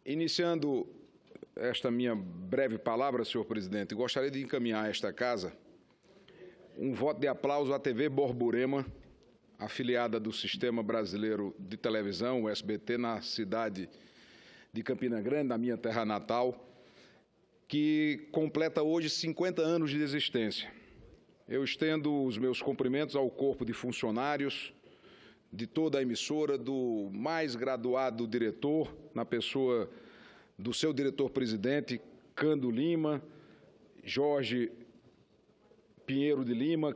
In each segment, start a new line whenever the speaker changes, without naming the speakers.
Iniciando esta minha breve palavra, senhor presidente, gostaria de encaminhar a esta casa um voto de aplauso à TV Borborema, afiliada do Sistema Brasileiro de Televisão, o SBT, na cidade de Campina Grande, na minha terra natal, que completa hoje 50 anos de existência. Eu estendo os meus cumprimentos ao corpo de funcionários de toda a emissora, do mais graduado diretor, na pessoa do seu diretor-presidente, Cando Lima, Jorge Pinheiro de Lima,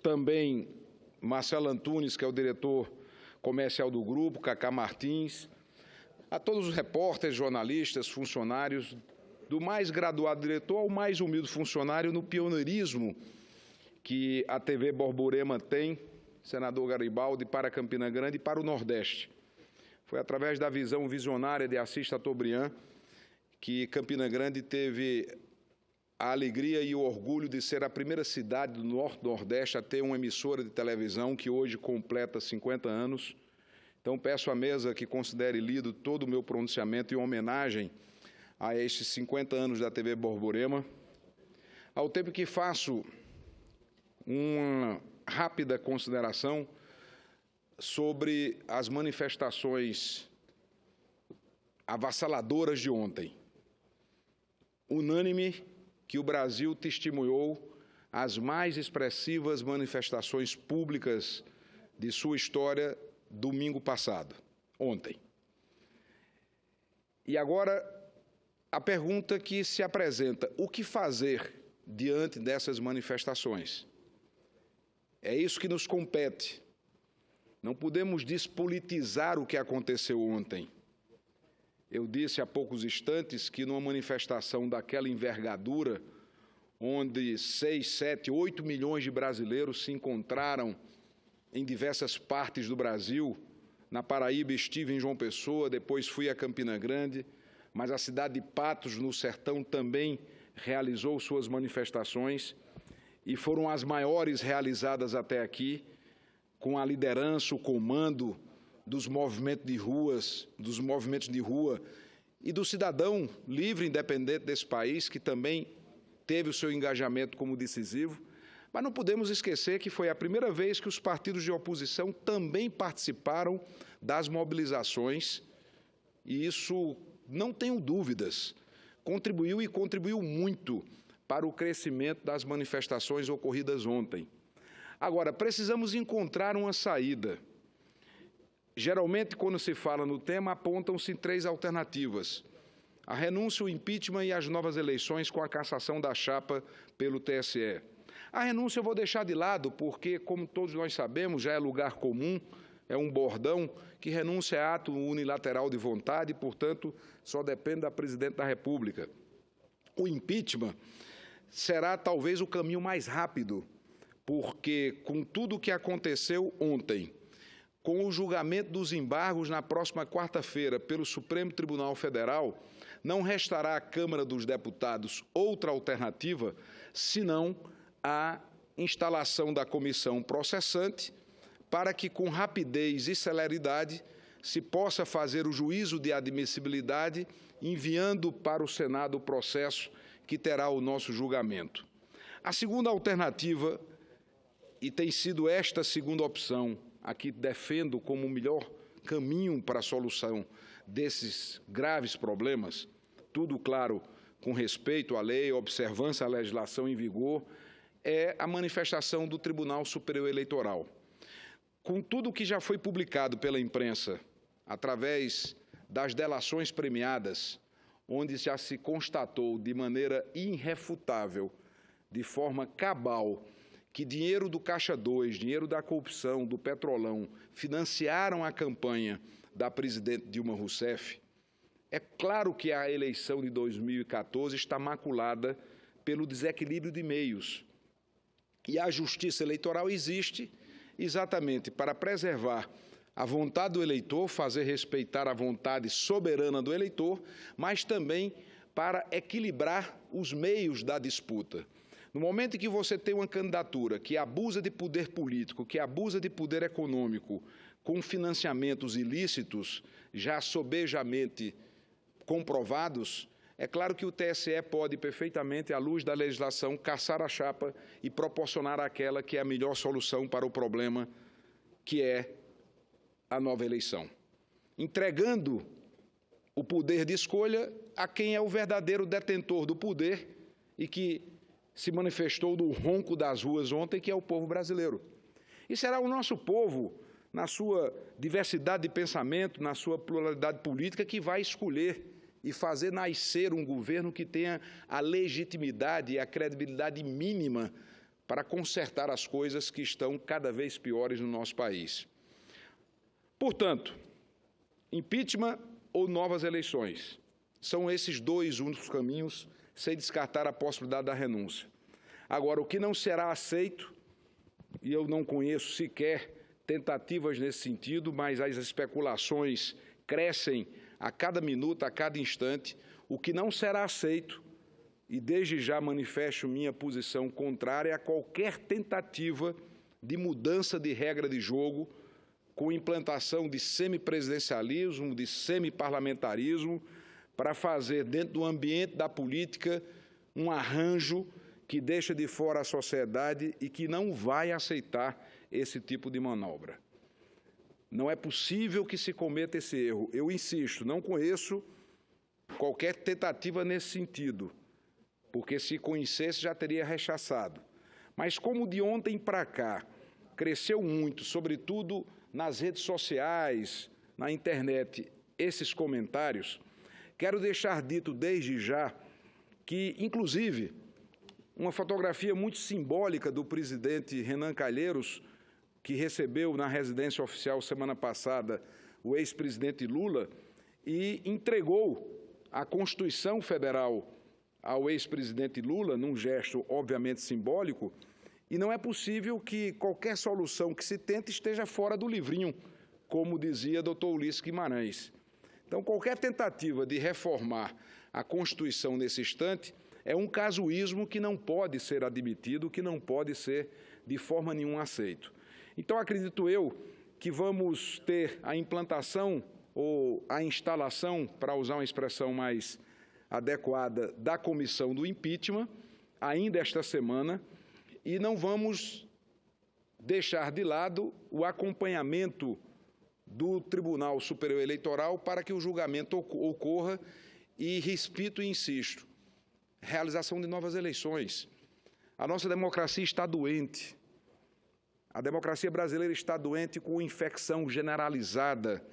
também Marcelo Antunes, que é o diretor comercial do grupo, Cacá Martins, a todos os repórteres, jornalistas, funcionários, do mais graduado diretor ao mais humilde funcionário, no pioneirismo que a TV Borborema tem, senador Garibaldi, para Campina Grande e para o Nordeste. Foi através da visão visionária de Assis Chateaubriand que Campina Grande teve a alegria e o orgulho de ser a primeira cidade do Norte-Nordeste a ter uma emissora de televisão que hoje completa 50 anos. Então, peço à mesa que considere lido todo o meu pronunciamento em homenagem a estes 50 anos da TV Borborema, ao tempo que faço uma rápida consideração sobre as manifestações avassaladoras de ontem. Unânime que o Brasil testemunhou as mais expressivas manifestações públicas de sua história domingo passado, ontem. E agora, a pergunta que se apresenta: o que fazer diante dessas manifestações? É isso que nos compete. Não podemos despolitizar o que aconteceu ontem. Eu disse há poucos instantes que numa manifestação daquela envergadura, onde 6, 7, 8 milhões de brasileiros se encontraram em diversas partes do Brasil, na Paraíba estive em João Pessoa, depois fui a Campina Grande, mas a cidade de Patos, no Sertão, também realizou suas manifestações, e foram as maiores realizadas até aqui, com a liderança, o comando dos movimentos de rua e do cidadão livre e independente desse país, que também teve o seu engajamento como decisivo. Mas não podemos esquecer que foi a primeira vez que os partidos de oposição também participaram das mobilizações, e isso, não tenho dúvidas, contribuiu muito para o crescimento das manifestações ocorridas ontem. Agora, precisamos encontrar uma saída. Geralmente, quando se fala no tema, apontam-se 3 alternativas: a renúncia, o impeachment e as novas eleições com a cassação da chapa pelo TSE. A renúncia eu vou deixar de lado, porque, como todos nós sabemos, já é lugar comum, é um bordão, que renúncia é ato unilateral de vontade e, portanto, só depende da Presidente da República. O impeachment será talvez o caminho mais rápido, porque com tudo o que aconteceu ontem, com o julgamento dos embargos na próxima quarta-feira pelo Supremo Tribunal Federal, não restará à Câmara dos Deputados outra alternativa senão a instalação da comissão processante, para que com rapidez e celeridade se possa fazer o juízo de admissibilidade, enviando para o Senado o processo que terá o nosso julgamento. A segunda alternativa, e tem sido esta segunda opção a que defendo como o melhor caminho para a solução desses graves problemas, tudo, claro, com respeito à lei, observância à legislação em vigor, é a manifestação do Tribunal Superior Eleitoral. Com tudo o que já foi publicado pela imprensa, através das delações premiadas, onde já se constatou de maneira irrefutável, de forma cabal, que dinheiro do Caixa 2, dinheiro da corrupção, do Petrolão, financiaram a campanha da presidente Dilma Rousseff, é claro que a eleição de 2014 está maculada pelo desequilíbrio de meios. E a Justiça Eleitoral existe exatamente para preservar a vontade do eleitor, fazer respeitar a vontade soberana do eleitor, mas também para equilibrar os meios da disputa. No momento em que você tem uma candidatura que abusa de poder político, que abusa de poder econômico, com financiamentos ilícitos, já sobejamente comprovados, é claro que o TSE pode perfeitamente, à luz da legislação, cassar a chapa e proporcionar aquela que é a melhor solução para o problema, que é a nova eleição, entregando o poder de escolha a quem é o verdadeiro detentor do poder e que se manifestou no ronco das ruas ontem, que é o povo brasileiro. E será o nosso povo, na sua diversidade de pensamento, na sua pluralidade política, que vai escolher e fazer nascer um governo que tenha a legitimidade e a credibilidade mínima para consertar as coisas que estão cada vez piores no nosso país. Portanto, impeachment ou novas eleições, são esses dois únicos caminhos, sem descartar a possibilidade da renúncia. Agora, o que não será aceito, e eu não conheço sequer tentativas nesse sentido, mas as especulações crescem a cada minuto, a cada instante, o que não será aceito, e desde já manifesto minha posição contrária a qualquer tentativa de mudança de regra de jogo, com implantação de semipresidencialismo, de semiparlamentarismo, para fazer, dentro do ambiente da política, um arranjo que deixa de fora a sociedade e que não vai aceitar esse tipo de manobra. Não é possível que se cometa esse erro. Eu insisto, não conheço qualquer tentativa nesse sentido, porque se conhecesse já teria rechaçado. Mas como de ontem para cá cresceu muito, sobretudo nas redes sociais, na internet, esses comentários, quero deixar dito desde já que, inclusive, uma fotografia muito simbólica do presidente Renan Calheiros, que recebeu na residência oficial semana passada o ex-presidente Lula e entregou a Constituição Federal ao ex-presidente Lula, num gesto obviamente simbólico, e não é possível que qualquer solução que se tente esteja fora do livrinho, como dizia Dr. Ulisses Guimarães. Então, qualquer tentativa de reformar a Constituição nesse instante é um casuísmo que não pode ser admitido, que não pode ser de forma nenhuma aceito. Então, acredito eu que vamos ter a implantação ou a instalação, para usar uma expressão mais adequada, da comissão do impeachment, ainda esta semana, e não vamos deixar de lado o acompanhamento do Tribunal Superior Eleitoral para que o julgamento ocorra e, repito e insisto, realização de novas eleições. A nossa democracia está doente. A democracia brasileira está doente com infecção generalizada,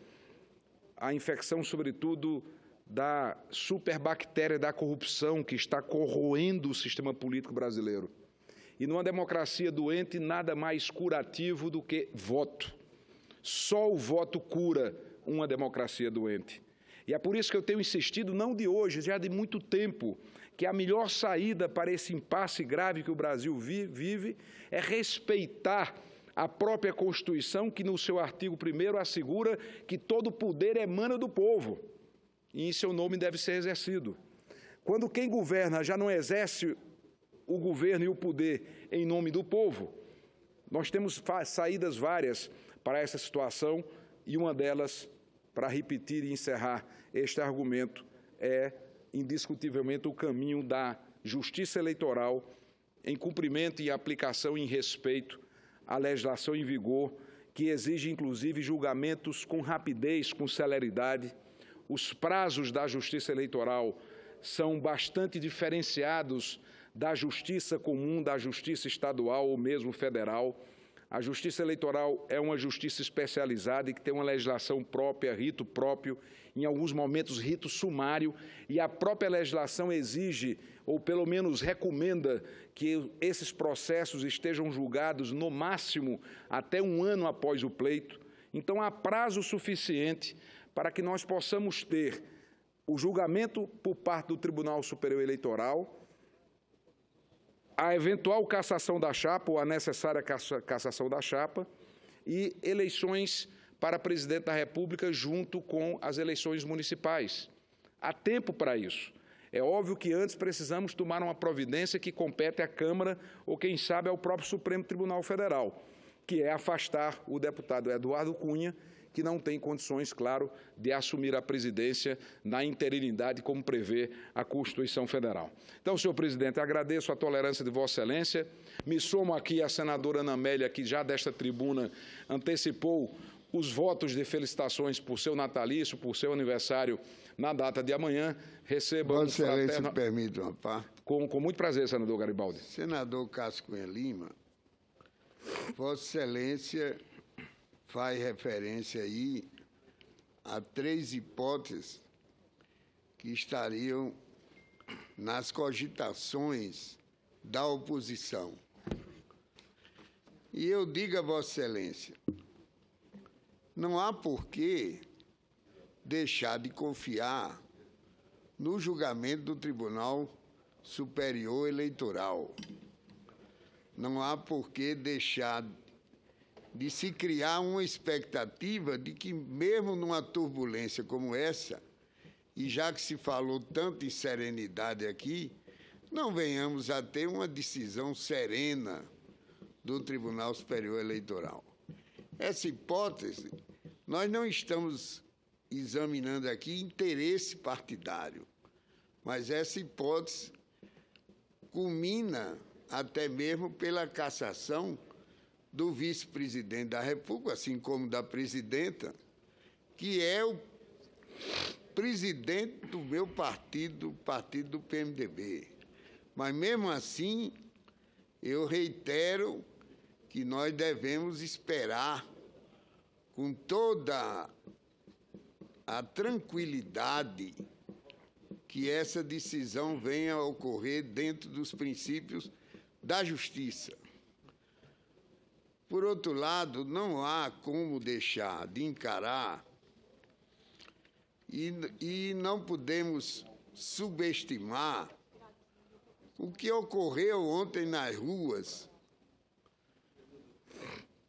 a infecção, sobretudo, da superbactéria da corrupção que está corroendo o sistema político brasileiro. E numa democracia doente, nada mais curativo do que voto. Só o voto cura uma democracia doente. E é por isso que eu tenho insistido, não de hoje, já de muito tempo, que a melhor saída para esse impasse grave que o Brasil vive é respeitar a própria Constituição, que no seu artigo 1º assegura que todo poder emana do povo e em seu nome deve ser exercido. Quando quem governa já não exerce o governo e o poder em nome do povo, nós temos saídas várias para essa situação e uma delas, para repetir e encerrar este argumento, é indiscutivelmente o caminho da justiça eleitoral em cumprimento e aplicação em respeito à legislação em vigor, que exige, inclusive, julgamentos com rapidez, com celeridade. Os prazos da justiça eleitoral são bastante diferenciados da justiça comum, da justiça estadual ou mesmo federal. A justiça eleitoral é uma justiça especializada e que tem uma legislação própria, rito próprio, em alguns momentos rito sumário, e a própria legislação exige, ou pelo menos recomenda, que esses processos estejam julgados no máximo até 1 ano após o pleito. Então, há prazo suficiente para que nós possamos ter o julgamento por parte do Tribunal Superior Eleitoral, a eventual cassação da chapa ou a necessária cassação da chapa e eleições para presidente da República junto com as eleições municipais. Há tempo para isso. É óbvio que antes precisamos tomar uma providência que compete à Câmara ou, quem sabe, ao próprio Supremo Tribunal Federal, que é afastar o deputado Eduardo Cunha, que não tem condições, claro, de assumir a presidência na interinidade, como prevê a Constituição Federal. Então, senhor presidente, agradeço a tolerância de Vossa Excelência, me somo aqui à senadora Ana Amélia, que já desta tribuna antecipou os votos de felicitações por seu natalício, por seu aniversário na data de amanhã. Receba
Vossa Excelência, me permite uma parte.
Com muito prazer, senador Garibaldi.
Senador Cássio Cunha Lima, Vossa Excelência faz referência aí a 3 hipóteses que estariam nas cogitações da oposição. E eu digo a Vossa Excelência, não há por que deixar de confiar no julgamento do Tribunal Superior Eleitoral. Não há por que deixar de se criar uma expectativa de que, mesmo numa turbulência como essa, e já que se falou tanto em serenidade aqui, não venhamos a ter uma decisão serena do Tribunal Superior Eleitoral. Essa hipótese, nós não estamos examinando aqui interesse partidário, mas essa hipótese culmina até mesmo pela cassação do vice-presidente da República, assim como da presidenta, que é o presidente do meu partido, o partido do PMDB. Mas, mesmo assim, eu reitero que nós devemos esperar com toda a tranquilidade que essa decisão venha a ocorrer dentro dos princípios da justiça. Por outro lado, não há como deixar de encarar e não podemos subestimar o que ocorreu ontem nas ruas.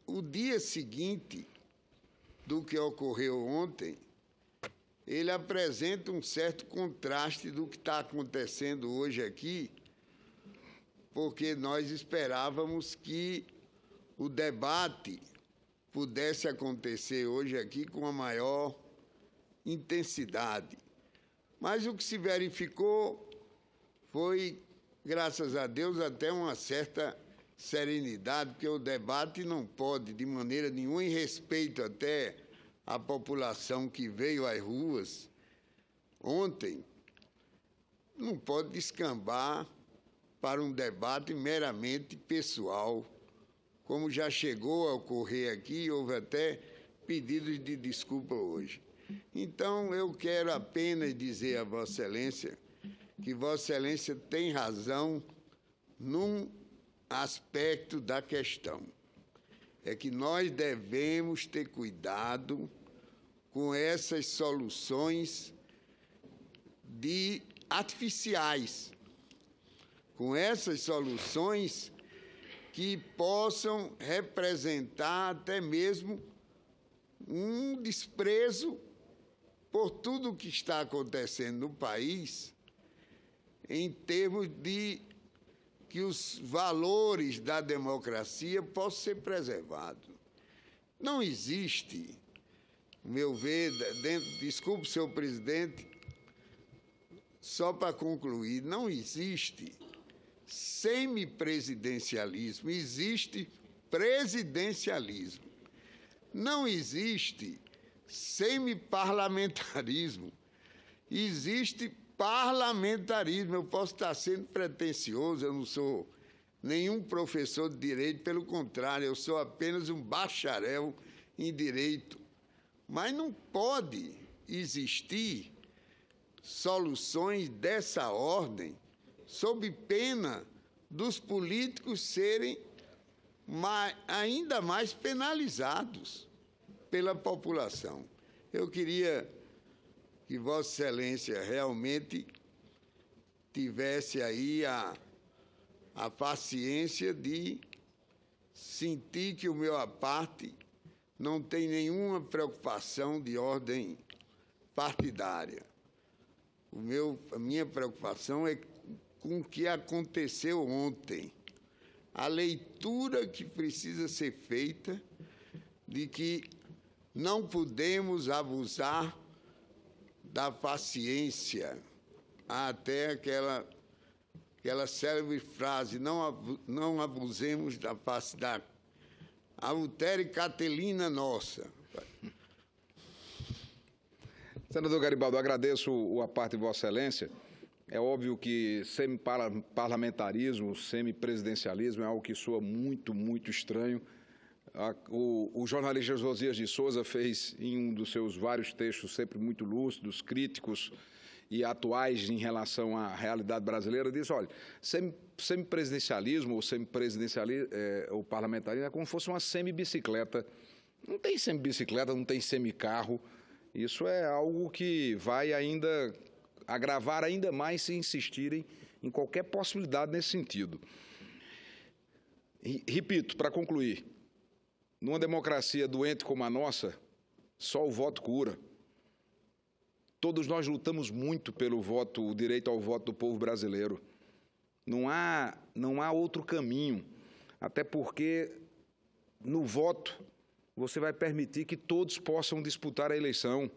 O dia seguinte do que ocorreu ontem, ele apresenta um certo contraste do que está acontecendo hoje aqui, porque nós esperávamos que o debate pudesse acontecer hoje aqui com a maior intensidade. Mas o que se verificou foi, graças a Deus, até uma certa serenidade, porque o debate não pode, de maneira nenhuma, em respeito até à população que veio às ruas ontem, não pode descambar para um debate meramente pessoal, como já chegou a ocorrer aqui, houve até pedidos de desculpa hoje. Então, eu quero apenas dizer a Vossa Excelência que Vossa Excelência tem razão num aspecto da questão. É que nós devemos ter cuidado com essas soluções artificiais, com essas soluções que possam representar até mesmo um desprezo por tudo o que está acontecendo no país, em termos de que os valores da democracia possam ser preservados. Não existe, ao meu ver, desculpe, senhor presidente, só para concluir, não existe semipresidencialismo, existe presidencialismo. Não existe semiparlamentarismo, existe parlamentarismo. Eu posso estar sendo pretensioso, eu não sou nenhum professor de direito, pelo contrário, eu sou apenas um bacharel em direito. Mas não pode existir soluções dessa ordem sob pena dos políticos serem ainda mais penalizados pela população. Eu queria que Vossa Excelência realmente tivesse aí a paciência de sentir que o meu aparte não tem nenhuma preocupação de ordem partidária. A minha preocupação é com o que aconteceu ontem. A leitura que precisa ser feita de que Não podemos abusar da paciência. Há até aquela célebre frase, não abusemos da paciência, a Lutere Catelina nossa.
Senador Garibaldo, agradeço a parte de Vossa Excelência. É óbvio que semi-parlamentarismo, semi-presidencialismo é algo que soa muito, muito estranho. O jornalista Josias de Souza fez, em um dos seus vários textos, sempre muito lúcidos, críticos e atuais em relação à realidade brasileira, disse, olha, semi-presidencialismo ou parlamentarismo é como se fosse uma semi-bicicleta. Não tem semi-bicicleta, não tem semi-carro. Isso é algo que vai ainda agravar ainda mais se insistirem em qualquer possibilidade nesse sentido. Repito, para concluir, numa democracia doente como a nossa, só o voto cura. Todos nós lutamos muito pelo voto, o direito ao voto do povo brasileiro. Não há outro caminho, até porque no voto você vai permitir que todos possam disputar a eleição.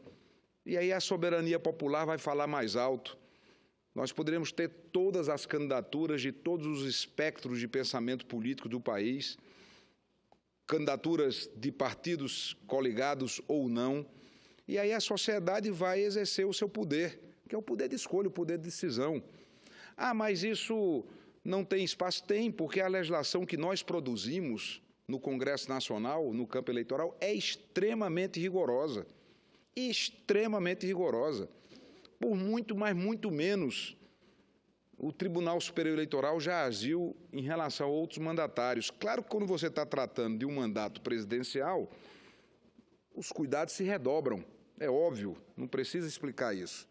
E aí a soberania popular vai falar mais alto. Nós poderemos ter todas as candidaturas de todos os espectros de pensamento político do país, candidaturas de partidos coligados ou não, e aí a sociedade vai exercer o seu poder, que é o poder de escolha, o poder de decisão. Ah, mas isso não tem espaço? Tem, porque a legislação que nós produzimos no Congresso Nacional, no campo eleitoral, é extremamente rigorosa. Extremamente rigorosa. Por muito, mas muito menos, o Tribunal Superior Eleitoral já agiu em relação a outros mandatários. Claro que quando você está tratando de um mandato presidencial, os cuidados se redobram. É óbvio, não precisa explicar isso.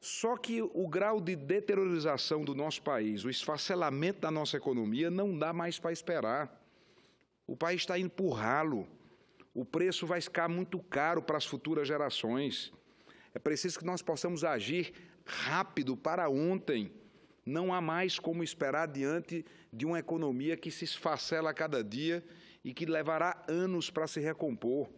Só que o grau de deteriorização do nosso país, o esfacelamento da nossa economia, não dá mais para esperar. O país está indo por ralo. O preço vai ficar muito caro para as futuras gerações. É preciso que nós possamos agir rápido para ontem. Não há mais como esperar diante de uma economia que se esfacela a cada dia e que levará anos para se recompor.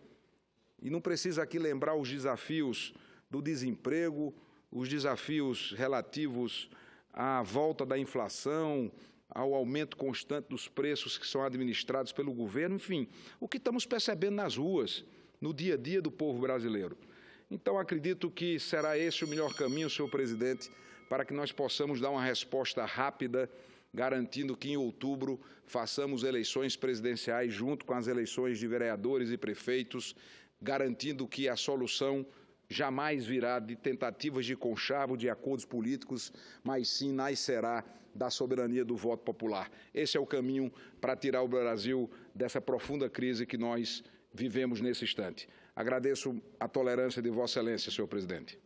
E não precisa aqui lembrar os desafios do desemprego, os desafios relativos à volta da inflação, ao aumento constante dos preços que são administrados pelo governo, enfim, o que estamos percebendo nas ruas, no dia a dia do povo brasileiro. Então, acredito que será esse o melhor caminho, senhor presidente, para que nós possamos dar uma resposta rápida, garantindo que em outubro façamos eleições presidenciais junto com as eleições de vereadores e prefeitos, garantindo que a solução jamais virá de tentativas de conchavo, de acordos políticos, mas sim nascerá da soberania do voto popular. Esse é o caminho para tirar o Brasil dessa profunda crise que nós vivemos nesse instante. Agradeço a tolerância de Vossa Excelência, senhor presidente.